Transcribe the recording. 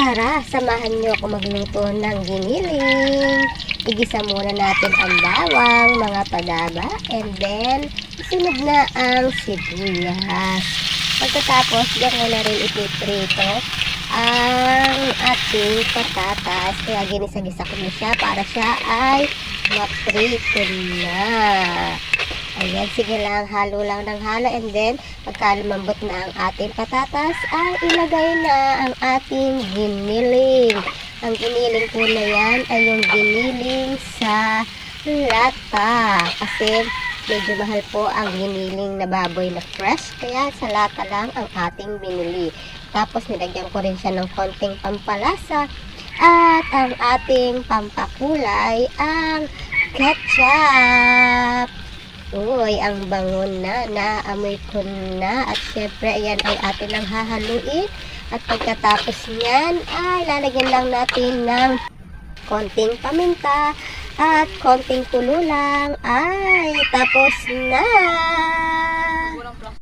Tara, samahan niyo ako magluto ng giniling. Igisa muna natin ang bawang, mga padaba, and then isunod na ang sibuyas. Pagkatapos, diyan ko na rin ipiprito ang ating patatas. Kaya ginisa-gisa ko na siya para siya ay maprito na. Ayan, sige lang, halo lang ng halo, and then pagka lumambot na ang ating patatas, ay ilagay na ang ating giniling. Ang giniling po na yan ay yung giniling sa lata. Kasi medyo mahal po ang giniling na baboy na fresh, kaya sa lata lang ang ating binili. Tapos nilagyan ko rin siya ng konting pampalasa at ang ating pampakulay, ang ketchup. Uy, ang bango na, naamoy ko na. At syempre, ayan ay atin lang hahaluin. At pagkatapos niyan, ay lalagyan lang natin ng konting paminta at konting kulo lang. Ay, tapos na!